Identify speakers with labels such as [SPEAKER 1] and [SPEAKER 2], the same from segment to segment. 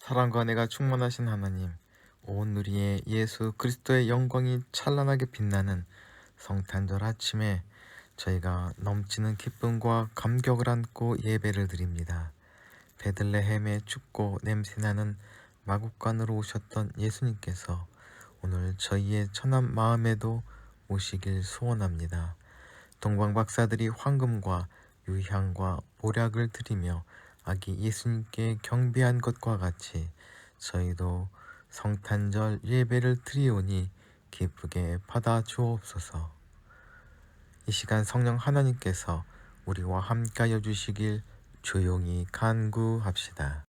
[SPEAKER 1] 사랑과 은혜가 충만하신 하나님, 온 누리의 예수 그리스도의 영광이 찬란하게 빛나는 성탄절 아침에 저희가 넘치는 기쁨과 감격을 안고 예배를 드립니다. 베들레헴의 춥고 냄새나는 마국간으로 오셨던 예수님께서 오늘 저희의 천한 마음에도 오시길 소원합니다. 동방박사들이 황금과 유향과 보약을 드리며 아기 예수님께 경배한 것과 같이 저희도 성탄절 예배를 드리오니 기쁘게 받아 주옵소서. 이 시간 성령 하나님께서 우리와 함께하여 주시길 조용히 간구합시다.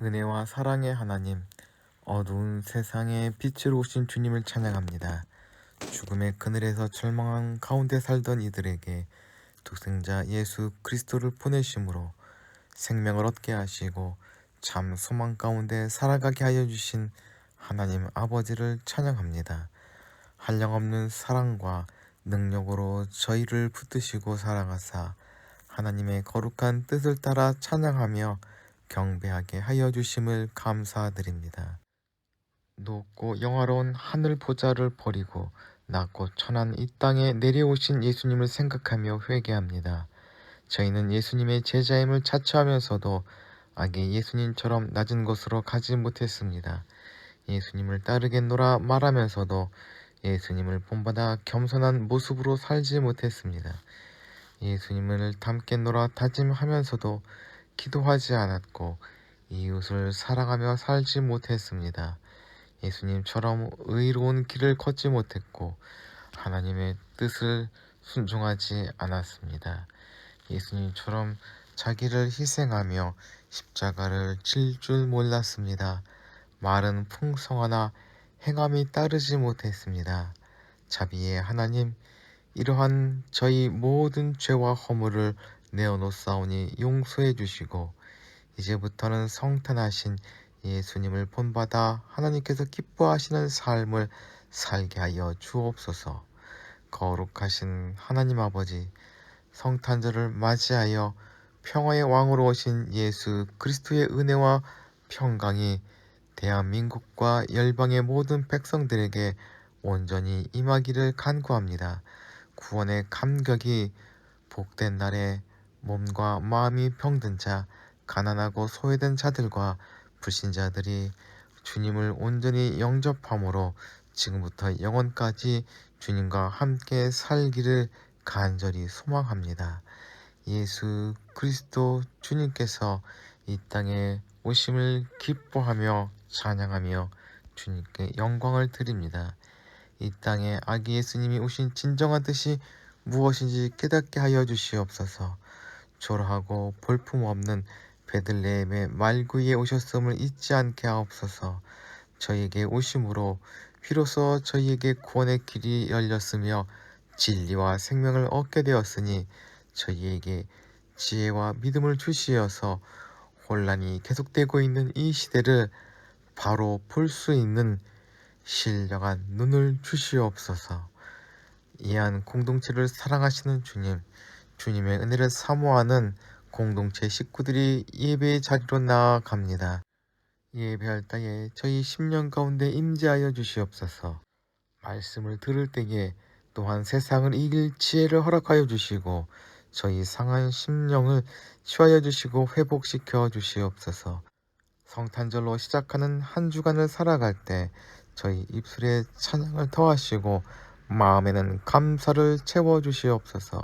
[SPEAKER 1] 은혜와 사랑의 하나님, 어두운 세상에 빛으로 오신 주님을 찬양합니다. 죽음의 그늘에서 절망한 가운데 살던 이들에게 독생자 예수 그리스도를 보내심으로 생명을 얻게 하시고 참 소망 가운데 살아가게 하여 주신 하나님 아버지를 찬양합니다. 한량없는 사랑과 능력으로 저희를 붙드시고 사랑하사 하나님의 거룩한 뜻을 따라 찬양하며 경배하게 하여 주심을 감사드립니다. 높고 영화로운 하늘 보좌를 버리고 낮고 천한 이 땅에 내려오신 예수님을 생각하며 회개합니다. 저희는 예수님의 제자임을 자처하면서도 아기 예수님처럼 낮은 곳으로 가지 못했습니다. 예수님을 따르겠노라 말하면서도 예수님을 본받아 겸손한 모습으로 살지 못했습니다. 예수님을 닮겠노라 다짐하면서도 기도하지 않았고 이웃을 사랑하며 살지 못했습니다. 예수님처럼 의로운 길을 걷지 못했고 하나님의 뜻을 순종하지 않았습니다. 예수님처럼 자기를 희생하며 십자가를 질 줄 몰랐습니다. 말은 풍성하나 행함이 따르지 못했습니다. 자비의 하나님, 이러한 저희 모든 죄와 허물을 내어놓사오니 용서해 주시고 이제부터는 성탄하신 예수님을 본받아 하나님께서 기뻐하시는 삶을 살게 하여 주옵소서. 거룩하신 하나님 아버지, 성탄절을 맞이하여 평화의 왕으로 오신 예수 그리스도의 은혜와 평강이 대한민국과 열방의 모든 백성들에게 온전히 임하기를 간구합니다. 구원의 감격이 복된 날에 몸과 마음이 병든 자, 가난하고 소외된 자들과 불신자들이 주님을 온전히 영접함으로 지금부터 영원까지 주님과 함께 살기를 간절히 소망합니다. 예수 그리스도 주님께서 이 땅에 오심을 기뻐하며 찬양하며 주님께 영광을 드립니다. 이 땅에 아기 예수님이 오신 진정한 뜻이 무엇인지 깨닫게 하여 주시옵소서. 초라하고 볼품없는 베들레헴의 말구이에 오셨음을 잊지 않게 하옵소서. 저희에게 오심으로 비로소 저희에게 구원의 길이 열렸으며 진리와 생명을 얻게 되었으니 저희에게 지혜와 믿음을 주시어서 혼란이 계속되고 있는 이 시대를 바로 볼 수 있는 신령한 눈을 주시옵소서. 이한 공동체를 사랑하시는 주님, 주님의 은혜를 사모하는 공동체 식구들이 예배의 자리로 나아갑니다. 예배할 때에 저희 심령 가운데 임재하여 주시옵소서. 말씀을 들을 때에 또한 세상을 이길 지혜를 허락하여 주시고 저희 상한 심령을 치유하여 주시고 회복시켜 주시옵소서. 성탄절로 시작하는 한 주간을 살아갈 때 저희 입술에 찬양을 더하시고 마음에는 감사를 채워 주시옵소서.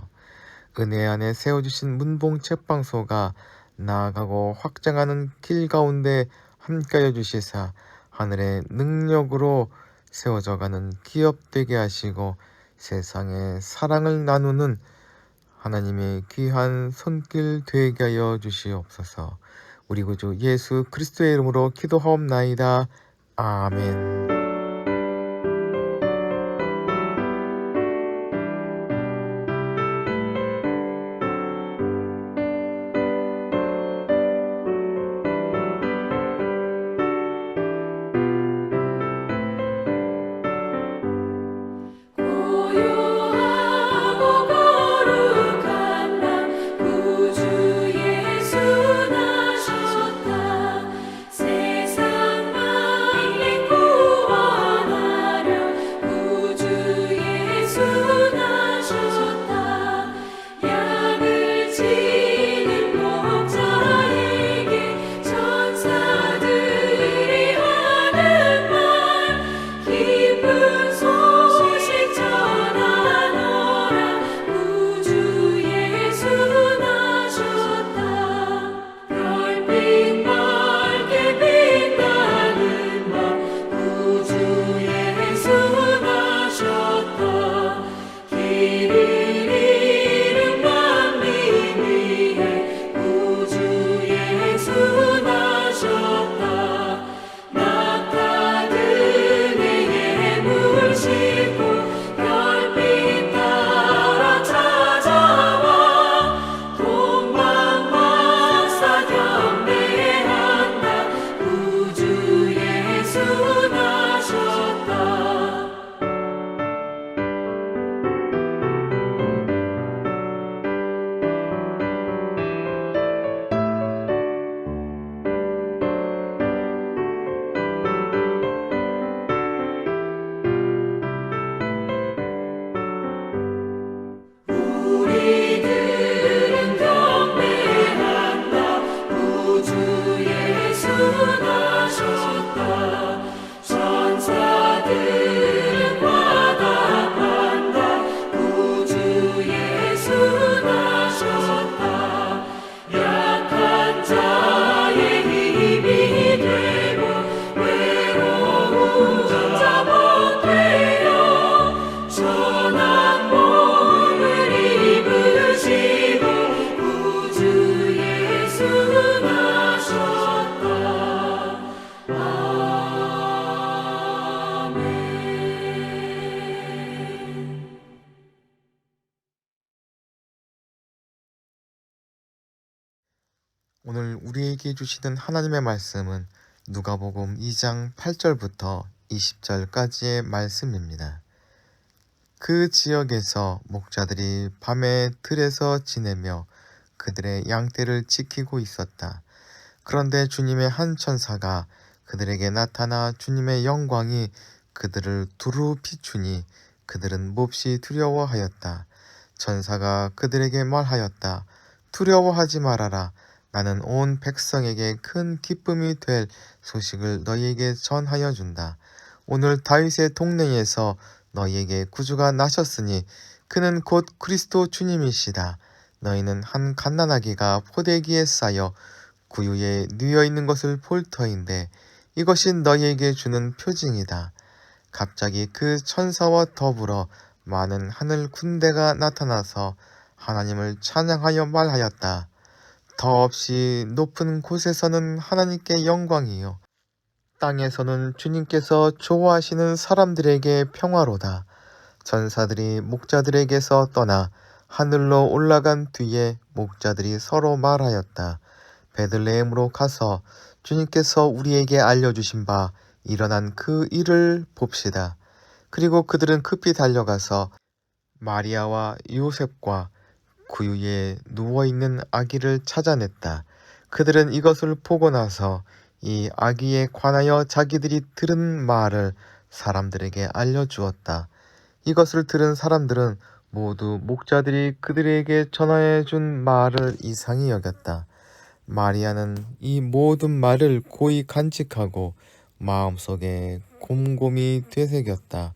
[SPEAKER 1] 은혜 안에 세워주신 문봉 책방소가 나아가고 확장하는 길 가운데 함께하여 주시사 하늘의 능력으로 세워져가는 기업 되게 하시고 세상에 사랑을 나누는 하나님의 귀한 손길 되게 하여 주시옵소서. 우리 구주 예수 그리스도의 이름으로 기도하옵나이다. 아멘.
[SPEAKER 2] 고요하고 거룩한 밤 구주 예수 나셨다. 세상 만민 구원하려 구주 예수 나셨다. 양을 치는 목자에게 천사들이 하는 말 기쁜 소식 전하노라. 구주 예수 나셨다. 별빛 밝게 빛나는 밤 구주 예수 나셨다. 길을 잃은 만민 위해 구주 예수 나셨다. 낙타들 해에 물 싣고 별빛 따라 찾아와 동방박사 경배한다. 구주 예수 나셨다. 우리들은 경배한다. 구주 예수 나셨다. 천사들은 화답한다. 구주 예수 나셨다. 약한 자의 힘이 되고 외로운 자 못되어 전한 몸을 입으시고 구주 예수 나셨다. 아멘.
[SPEAKER 1] 오늘 우리에게 주시는 하나님의 말씀은 누가복음 2장 8절부터 20절까지의 말씀입니다. 그 지역에서 목자들이 밤에 들에서 지내며 그들의 양떼를 지키고 있었다. 그런데 주님의 한 천사가 그들에게 나타나 주님의 영광이 그들을 두루 비추니 그들은 몹시 두려워하였다. 천사가 그들에게 말하였다. 두려워하지 말아라. 나는 온 백성에게 큰 기쁨이 될 소식을 너희에게 전하여 준다. 오늘 다윗의 동네에서 너희에게 구주가 나셨으니 그는 곧 그리스도 주님이시다. 너희는 한 갓난아기가 포대기에 쌓여 구유에 누워 있는 것을 볼 터인데 이것이 너희에게 주는 표징이다. 갑자기 그 천사와 더불어 많은 하늘 군대가 나타나서 하나님을 찬양하여 말하였다. 더없이 높은 곳에서는 하나님께 영광이요 땅에서는 주님께서 좋아하시는 사람들에게 평화로다. 천사들이 목자들에게서 떠나 하늘로 올라간 뒤에 목자들이 서로 말하였다. 베들레헴으로 가서 주님께서 우리에게 알려주신 바 일어난 그 일을 봅시다. 그리고 그들은 급히 달려가서 마리아와 요셉과 구유에 누워있는 아기를 찾아냈다. 그들은 이것을 보고 나서 이 아기에 관하여 자기들이 들은 말을 사람들에게 알려주었다. 이것을 들은 사람들은 모두 목자들이 그들에게 전하여 준 말을 이상히 여겼다. 마리아는 이 모든 말을 고이 간직하고 마음속에 곰곰이 되새겼다.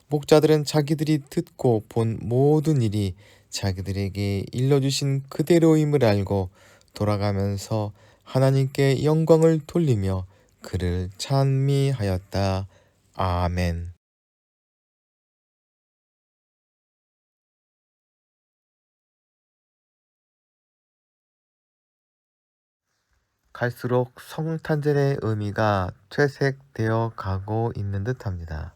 [SPEAKER 1] 목자들은 자기들이 듣고 본 모든 일이 자기들에게 일러주신 그대로임을 알고 돌아가면서 하나님께 영광을 돌리며 그를 찬미하였다. 아멘. 갈수록 성탄절의 의미가 퇴색되어 가고 있는 듯합니다.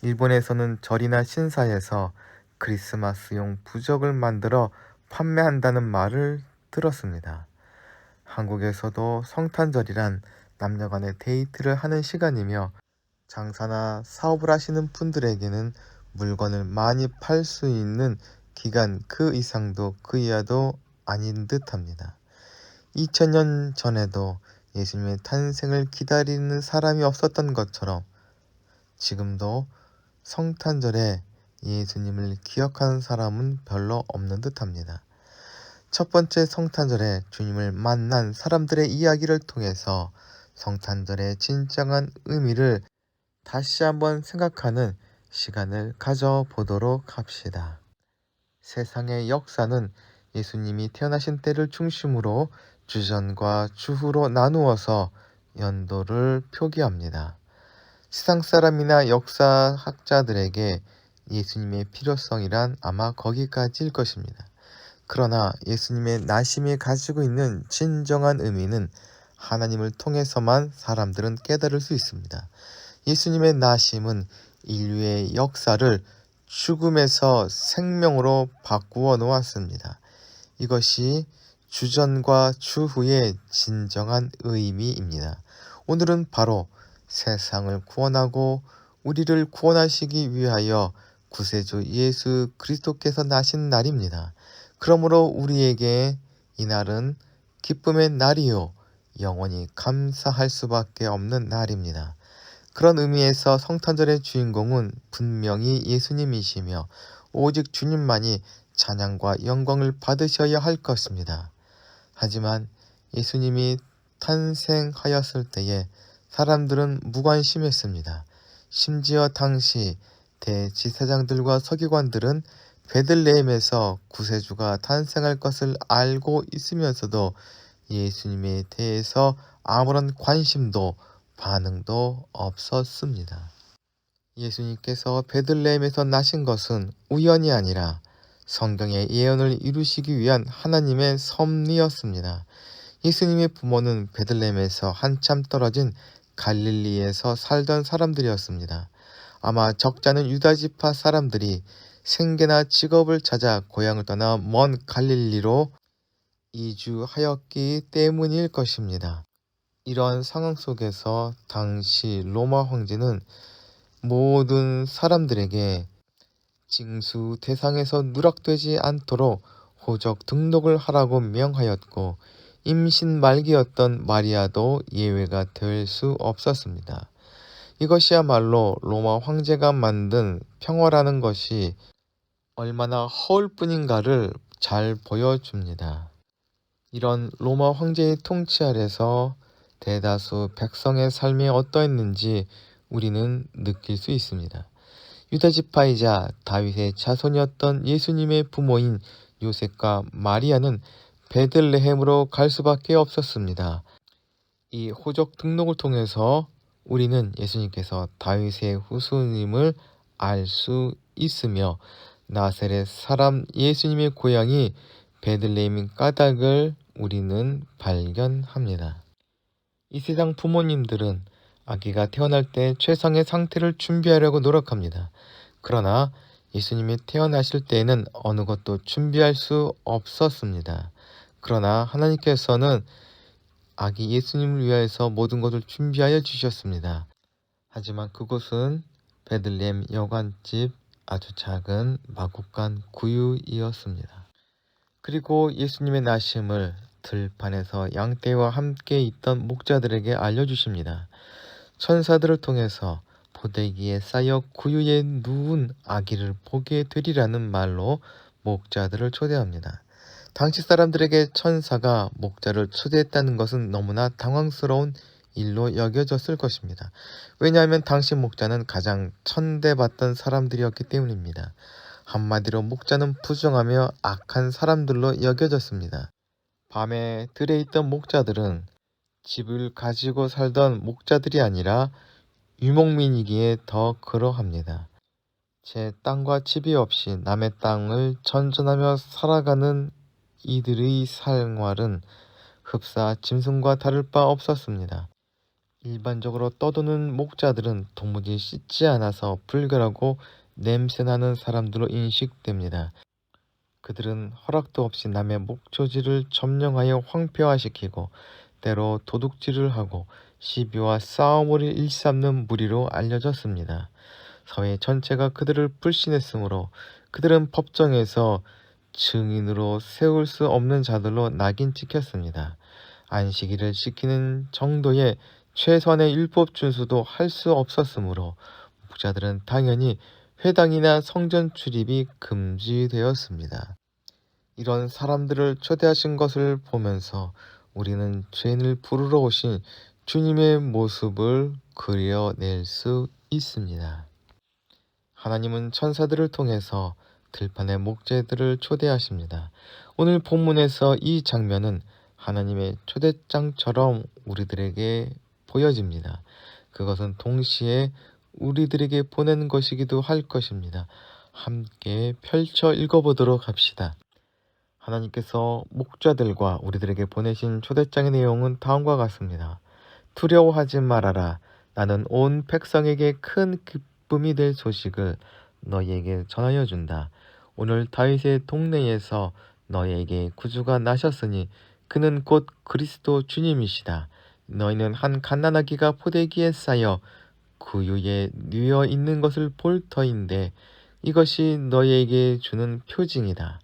[SPEAKER 1] 일본에서는 절이나 신사에서 크리스마스용 부적을 만들어 판매한다는 말을 들었습니다. 한국에서도 성탄절이란 남녀간의 데이트를 하는 시간이며 장사나 사업을 하시는 분들에게는 물건을 많이 팔 수 있는 기간 그 이상도 그 이하도 아닌 듯합니다. 2000년 전에도 예수님의 탄생을 기다리는 사람이 없었던 것처럼 지금도 성탄절에 예수님을 기억하는 사람은 별로 없는 듯합니다. 첫 번째 성탄절에 주님을 만난 사람들의 이야기를 통해서 성탄절의 진정한 의미를 다시 한번 생각하는 시간을 가져보도록 합시다. 세상의 역사는 예수님이 태어나신 때를 중심으로 주전과 주후로 나누어서 연도를 표기합니다. 세상 사람이나 역사학자들에게 예수님의 필요성이란 아마 거기까지일 것입니다. 그러나 예수님의 나심이 가지고 있는 진정한 의미는 하나님을 통해서만 사람들은 깨달을 수 있습니다. 예수님의 나심은 인류의 역사를 죽음에서 생명으로 바꾸어 놓았습니다. 이것이 주전과 주후의 진정한 의미입니다. 오늘은 바로 세상을 구원하고 우리를 구원하시기 위하여 구세주 예수 그리스도께서 나신 날입니다. 그러므로 우리에게 이 날은 기쁨의 날이요 영원히 감사할 수밖에 없는 날입니다. 그런 의미에서 성탄절의 주인공은 분명히 예수님이시며 오직 주님만이 찬양과 영광을 받으셔야 할 것입니다. 하지만 예수님이 탄생하였을 때에 사람들은 무관심했습니다. 심지어 당시 대지사장들과 서기관들은 베들레헴에서 구세주가 탄생할 것을 알고 있으면서도 예수님에 대해서 아무런 관심도 반응도 없었습니다. 예수님께서 베들레헴에서 나신 것은 우연이 아니라 성경의 예언을 이루시기 위한 하나님의 섭리였습니다. 예수님의 부모는 베들레헴에서 한참 떨어진 갈릴리에서 살던 사람들이었습니다. 아마 적잖은 유다지파 사람들이 생계나 직업을 찾아 고향을 떠나 먼 갈릴리로 이주하였기 때문일 것입니다. 이러한 상황 속에서 당시 로마 황제는 모든 사람들에게 징수 대상에서 누락되지 않도록 호적 등록을 하라고 명하였고 임신 말기였던 마리아도 예외가 될 수 없었습니다. 이것이야말로 로마 황제가 만든 평화라는 것이 얼마나 허울 뿐인가를 잘 보여줍니다. 이런 로마 황제의 통치 아래서 대다수 백성의 삶이 어떠했는지 우리는 느낄 수 있습니다. 유다지파이자 다윗의 자손이었던 예수님의 부모인 요셉과 마리아는 베들레헴으로 갈 수밖에 없었습니다. 이 호적 등록을 통해서 우리는 예수님께서 다윗의 후손임을 알 수 있으며 나사렛 사람 예수님의 고향이 베들레헴인 까닭을 우리는 발견합니다. 이 세상 부모님들은 아기가 태어날 때 최상의 상태를 준비하려고 노력합니다. 그러나 예수님이 태어나실 때에는 어느 것도 준비할 수 없었습니다. 그러나 하나님께서는 아기 예수님을 위하여서 모든 것을 준비하여 주셨습니다. 하지만 그곳은 베들레헴 여관집 아주 작은 마구간 구유이었습니다. 그리고 예수님의 나심을 들판에서 양떼와 함께 있던 목자들에게 알려주십니다. 천사들을 통해서 포대기에 쌓여 구유에 누운 아기를 보게 되리라는 말로 목자들을 초대합니다. 당시 사람들에게 천사가 목자를 초대했다는 것은 너무나 당황스러운 일로 여겨졌을 것입니다. 왜냐하면 당시 목자는 가장 천대받던 사람들이었기 때문입니다. 한마디로 목자는 부정하며 악한 사람들로 여겨졌습니다. 밤에 들에 있던 목자들은 집을 가지고 살던 목자들이 아니라 유목민이기에 더 그러합니다. 제 땅과 집이 없이 남의 땅을 전전하며 살아가는 이들의 생활은 흡사 짐승과 다를 바 없었습니다. 일반적으로 떠도는 목자들은 도무지 씻지 않아서 불결하고 냄새나는 사람들로 인식됩니다. 그들은 허락도 없이 남의 목초지를 점령하여 황폐화시키고 때로 도둑질을 하고 시비와 싸움을 일삼는 무리로 알려졌습니다. 사회 전체가 그들을 불신했으므로 그들은 법정에서 증인으로 세울 수 없는 자들로 낙인 찍혔습니다. 안식일을 지키는 정도의 최소한의 율법 준수도 할 수 없었으므로 목자들은 당연히 회당이나 성전 출입이 금지되었습니다. 이런 사람들을 초대하신 것을 보면서 우리는 죄인을 부르러 오신 주님의 모습을 그려낼 수 있습니다. 하나님은 천사들을 통해서 들판의 목자들을 초대하십니다. 오늘 본문에서 이 장면은 하나님의 초대장처럼 우리들에게 보여집니다. 그것은 동시에 우리들에게 보낸 것이기도 할 것입니다. 함께 펼쳐 읽어보도록 합시다. 하나님께서 목자들과 우리들에게 보내신 초대장의 내용은 다음과 같습니다. 두려워하지 말아라. 나는 온 백성에게 큰 기쁨이 될 소식을 너희에게 전하여 준다. 오늘 다윗의 동네에서 너희에게 구주가 나셨으니 그는 곧 그리스도 주님이시다. 너희는 한 갓난아기가 포대기에 쌓여 구유에 누워 있는 것을 볼 터인데 이것이 너희에게 주는 표징이다.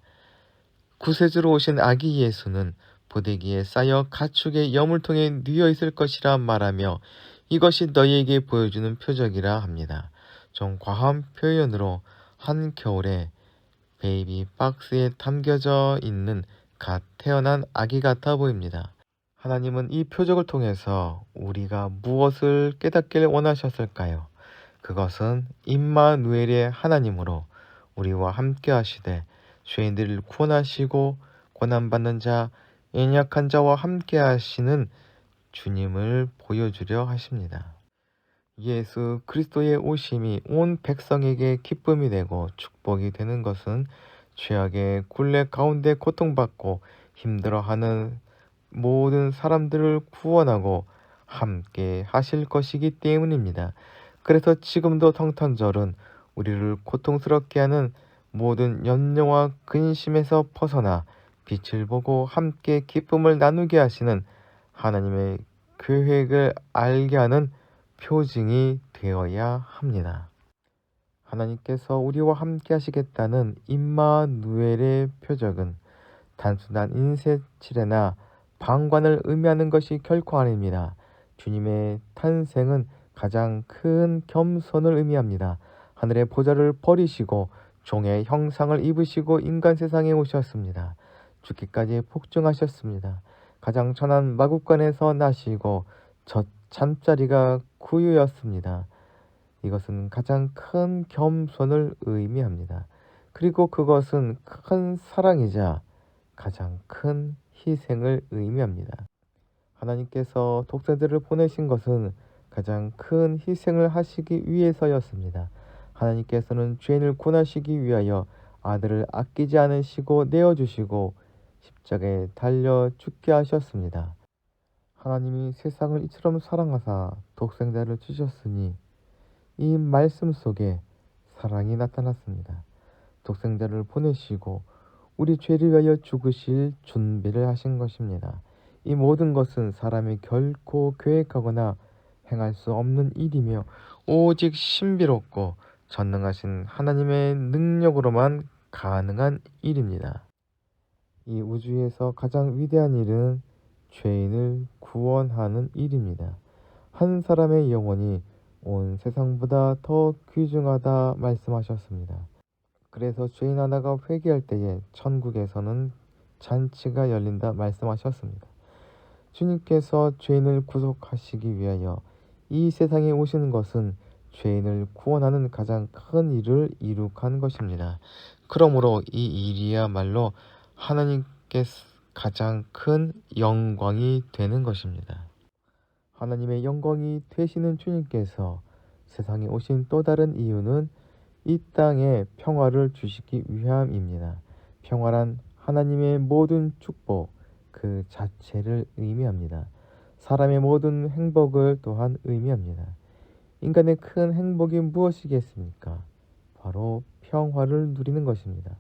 [SPEAKER 1] 구세주로 오신 아기 예수는 포대기에 쌓여 가축의 여물통에 누워 있을 것이라 말하며 이것이 너희에게 보여주는 표적이라 합니다. 좀 과한 표현으로 한겨울에 베이비 박스에 담겨져 있는 갓 태어난 아기 같아 보입니다. 하나님은 이 표적을 통해서 우리가 무엇을 깨닫길 원하셨을까요? 그것은 임마누엘의 하나님으로 우리와 함께 하시되 죄인들을 구원하시고 고난받는 자, 연약한 자와 함께 하시는 주님을 보여주려 하십니다. 예수 그리스도의 오심이 온 백성에게 기쁨이 되고 축복이 되는 것은 죄악의 굴레 가운데 고통받고 힘들어하는 모든 사람들을 구원하고 함께 하실 것이기 때문입니다. 그래서 지금도 성탄절은 우리를 고통스럽게 하는 모든 염려와 근심에서 벗어나 빛을 보고 함께 기쁨을 나누게 하시는 하나님의 계획을 알게 하는 표징이 되어야 합니다. 하나님께서 우리와 함께 하시겠다는 임마누엘의 표적은 단순한 인쇄칠이나 방관을 의미하는 것이 결코 아닙니다. 주님의 탄생은 가장 큰 겸손을 의미합니다. 하늘의 보좌를 버리시고 종의 형상을 입으시고 인간 세상에 오셨습니다. 죽기까지 복종하셨습니다. 가장 천한 마국간에서 나시고 첫 잠자리가 구유였습니다. 이것은 가장 큰 겸손을 의미합니다. 그리고 그것은 큰 사랑이자 가장 큰 희생을 의미합니다. 하나님께서 독생자를 보내신 것은 가장 큰 희생을 하시기 위해서였습니다. 하나님께서는 죄인을 구원하시기 위하여 아들을 아끼지 않으시고 내어주시고 십자가에 달려 죽게 하셨습니다. 하나님이 세상을 이처럼 사랑하사 독생자를 주셨으니 이 말씀 속에 사랑이 나타났습니다. 독생자를 보내시고 우리 죄를 위하여 죽으실 준비를 하신 것입니다. 이 모든 것은 사람이 결코 계획하거나 행할 수 없는 일이며 오직 신비롭고 전능하신 하나님의 능력으로만 가능한 일입니다. 이 우주에서 가장 위대한 일은 죄인을 구원하는 일입니다. 한 사람의 영혼이 온 세상보다 더 귀중하다 말씀하셨습니다. 그래서 죄인 하나가 회개할 때에 천국에서는 잔치가 열린다 말씀하셨습니다. 주님께서 죄인을 구속하시기 위하여 이 세상에 오시는 것은 죄인을 구원하는 가장 큰 일을 이룩한 것입니다. 그러므로 이 일이야말로 하나님께 가장 큰 영광이 되는 것입니다. 하나님의 영광이 되시는 주님께서 세상에 오신 또 다른 이유는 이 땅에 평화를 주시기 위함입니다. 평화란 하나님의 모든 축복 그 자체를 의미합니다. 사람의 모든 행복을 또한 의미합니다. 인간의 큰 행복이 무엇이겠습니까? 바로 평화를 누리는 것입니다.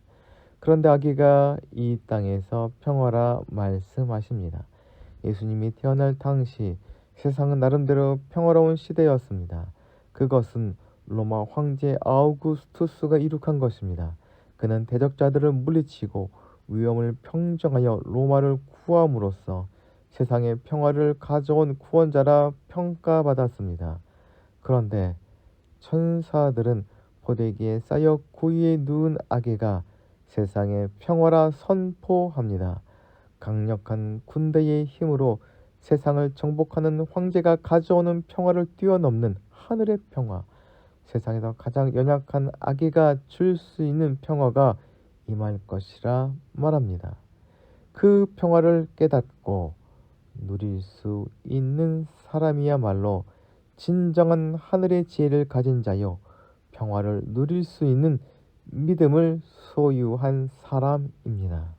[SPEAKER 1] 그런데 아기가 이 땅에서 평화라 말씀하십니다. 예수님이 태어날 당시 세상은 나름대로 평화로운 시대였습니다. 그것은 로마 황제 아우구스투스가 이룩한 것입니다. 그는 대적자들을 물리치고 위험을 평정하여 로마를 구함으로써 세상에 평화를 가져온 구원자라 평가받았습니다. 그런데 천사들은 포대기에 쌓여 구유에 누운 아기가 세상에 평화라 선포합니다. 강력한 군대의 힘으로 세상을 정복하는 황제가 가져오는 평화를 뛰어넘는 하늘의 평화, 세상에서 가장 연약한 아기가 줄 수 있는 평화가 임할 것이라 말합니다. 그 평화를 깨닫고 누릴 수 있는 사람이야말로 진정한 하늘의 지혜를 가진 자요, 평화를 누릴 수 있는 믿음을 소유한 사람입니다.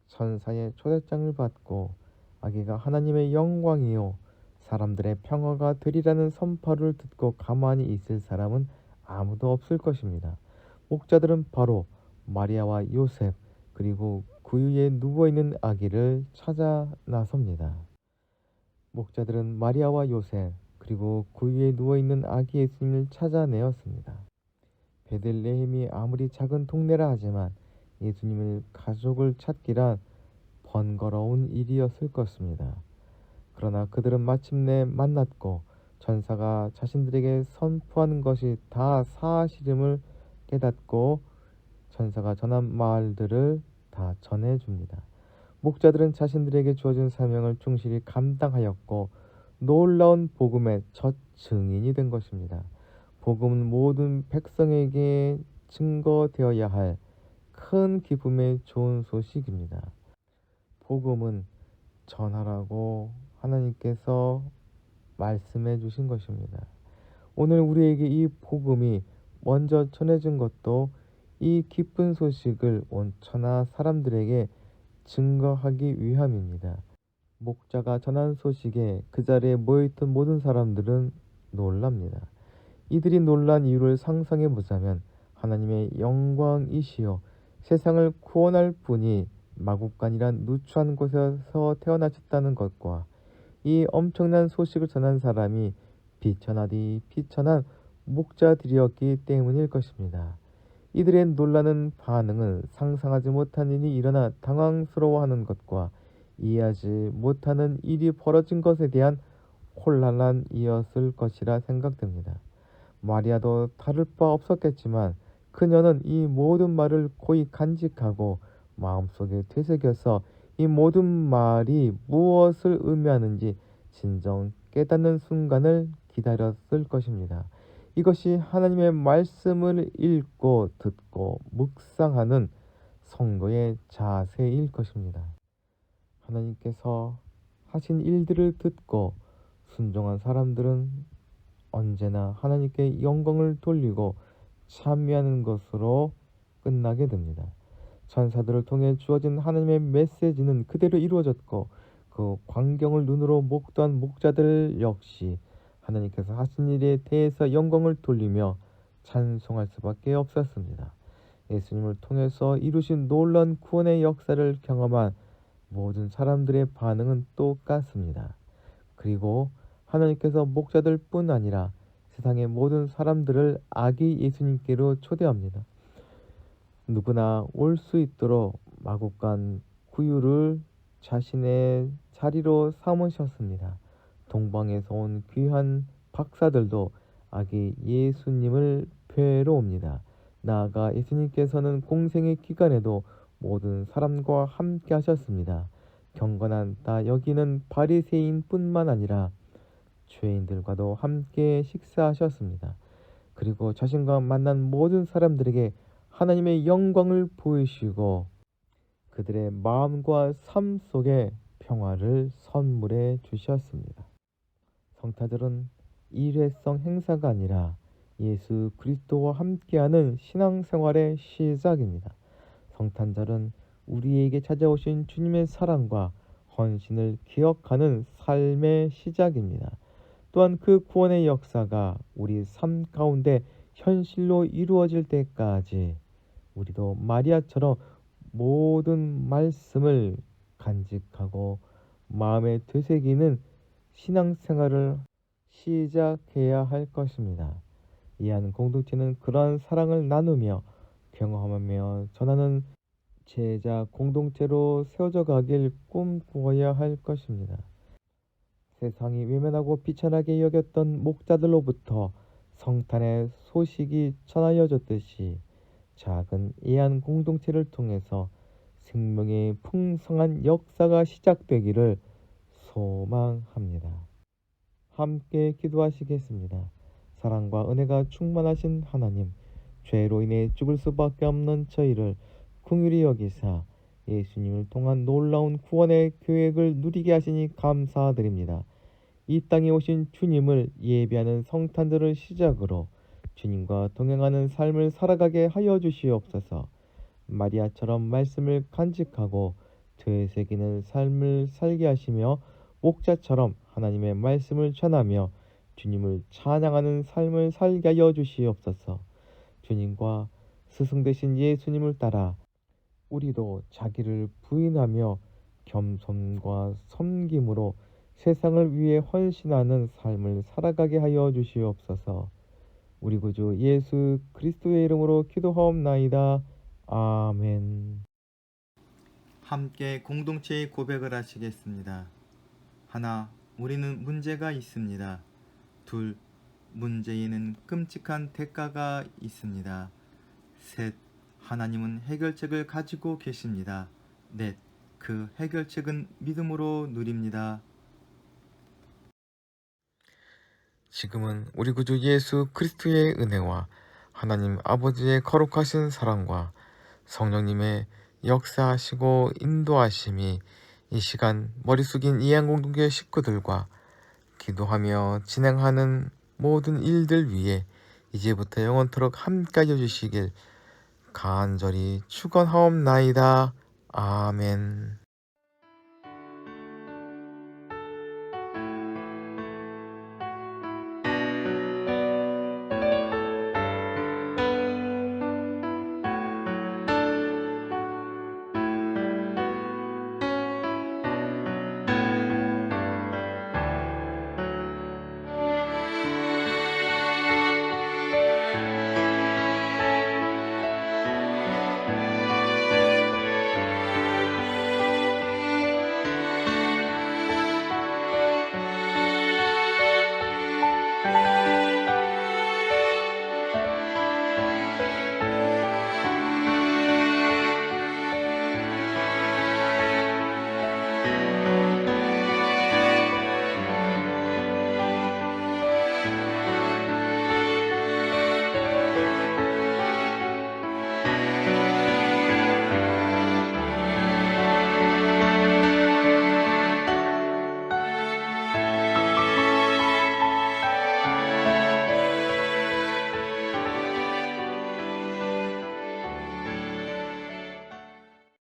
[SPEAKER 1] 천사의 초대장을 받고 아기가 하나님의 영광이요 사람들의 평화가 되리라는 선포를 듣고 가만히 있을 사람은 아무도 없을 것입니다. 목자들은 바로 마리아와 요셉 그리고 구유에 누워있는 아기를 찾아 나섭니다. 목자들은 마리아와 요셉 그리고 구유에 누워있는 아기 예수님을 찾아내었습니다. 베들레헴이 아무리 작은 동네라 하지만 예수님을 가족을 찾기란 번거로운 일이었을 것입니다. 그러나 그들은 마침내 만났고 천사가 자신들에게 선포하는 것이 다 사실임을 깨닫고 천사가 전한 말들을 다 전해줍니다. 목자들은 자신들에게 주어진 사명을 충실히 감당하였고 놀라운 복음의 첫 증인이 된 것입니다. 복음은 모든 백성에게 증거되어야 할 큰 기쁨의 좋은 소식입니다. 복음은 전하라고 하나님께서 말씀해 주신 것입니다. 오늘 우리에게 이 복음이 먼저 전해진 것도 이 기쁜 소식을 온 천하 사람들에게 증거하기 위함입니다. 목자가 전한 소식에 그 자리에 모여있던 모든 사람들은 놀랍니다. 이들이 놀란 이유를 상상해 보자면 하나님의 영광이시여 세상을 구원할 분이 마국간이란 누추한 곳에서 태어나셨다는 것과 이 엄청난 소식을 전한 사람이 비천하디 비천한 목자들이었기 때문일 것입니다. 이들의 놀라는 반응은 상상하지 못한 일이 일어나 당황스러워하는 것과 이해하지 못하는 일이 벌어진 것에 대한 혼란이었을 것이라 생각됩니다. 마리아도 다를 바 없었겠지만 그녀는 이 모든 말을 고이 간직하고 마음속에 되새겨서 이 모든 말이 무엇을 의미하는지 진정 깨닫는 순간을 기다렸을 것입니다. 이것이 하나님의 말씀을 읽고 듣고 묵상하는 성도의 자세일 것입니다. 하나님께서 하신 일들을 듣고 순종한 사람들은 언제나 하나님께 영광을 돌리고 찬미하는 것으로 끝나게 됩니다. 천사들을 통해 주어진 하나님의 메시지는 그대로 이루어졌고 그 광경을 눈으로 목도한 목자들 역시 하나님께서 하신 일에 대해서 영광을 돌리며 찬송할 수밖에 없었습니다. 예수님을 통해서 이루신 놀라운 구원의 역사를 경험한 모든 사람들의 반응은 똑같습니다. 그리고 하나님께서 목자들뿐 아니라 세상의 모든 사람들을 아기 예수님께로 초대합니다. 누구나 올 수 있도록 마국간 구유를 자신의 자리로 삼으셨습니다. 동방에서 온 귀한 박사들도 아기 예수님을 뵈러 옵니다. 나아가 예수님께서는 공생의 기간에도 모든 사람과 함께 하셨습니다. 경건한 나 여기는 바리새인뿐만 아니라 죄인들과도 함께 식사하셨습니다. 그리고 자신과 만난 모든 사람들에게 하나님의 영광을 보이시고 그들의 마음과 삶 속에 평화를 선물해 주셨습니다. 성탄절은 일회성 행사가 아니라 예수 그리스도와 함께하는 신앙생활의 시작입니다. 성탄절은 우리에게 찾아오신 주님의 사랑과 헌신을 기억하는 삶의 시작입니다. 또한 그 구원의 역사가 우리 삶 가운데 현실로 이루어질 때까지 우리도 마리아처럼 모든 말씀을 간직하고 마음에 되새기는 신앙생활을 시작해야 할 것입니다. 이 한 공동체는 그러한 사랑을 나누며 경험하며 전하는 제자 공동체로 세워져 가길 꿈꾸어야 할 것입니다. 세상이 외면하고 비천하게 여겼던 목자들로부터 성탄의 소식이 전하여졌듯이 작은 애안 공동체를 통해서 생명의 풍성한 역사가 시작되기를 소망합니다. 함께 기도하시겠습니다. 사랑과 은혜가 충만하신 하나님, 죄로 인해 죽을 수밖에 없는 저희를 긍휼히 여기사 예수님을 통한 놀라운 구원의 계획을 누리게 하시니 감사드립니다. 이 땅에 오신 주님을 예배하는 성탄절을 시작으로 주님과 동행하는 삶을 살아가게 하여 주시옵소서. 마리아처럼 말씀을 간직하고 되새기는 삶을 살게 하시며 목자처럼 하나님의 말씀을 전하며 주님을 찬양하는 삶을 살게 하여 주시옵소서. 주님과 스승 되신 예수님을 따라 우리도 자기를 부인하며 겸손과 섬김으로 세상을 위해 헌신하는 삶을 살아가게 하여 주시옵소서. 우리 구주 예수 그리스도의 이름으로 기도하옵나이다. 아멘. 함께 공동체의 고백을 하시겠습니다. 하나, 우리는 문제가 있습니다. 둘, 문제에는 끔찍한 대가가 있습니다. 셋, 하나님은 해결책을 가지고 계십니다. 넷, 그 해결책은 믿음으로 누립니다. 지금은 우리 구주 예수 그리스도의 은혜와 하나님 아버지의 거룩하신 사랑과 성령님의 역사하시고 인도하심이 이 시간 머리 숙인 이한공동교회 식구들과 기도하며 진행하는 모든 일들 위에 이제부터 영원토록 함께하여 주시길 간절히 축원하옵나이다. 아멘.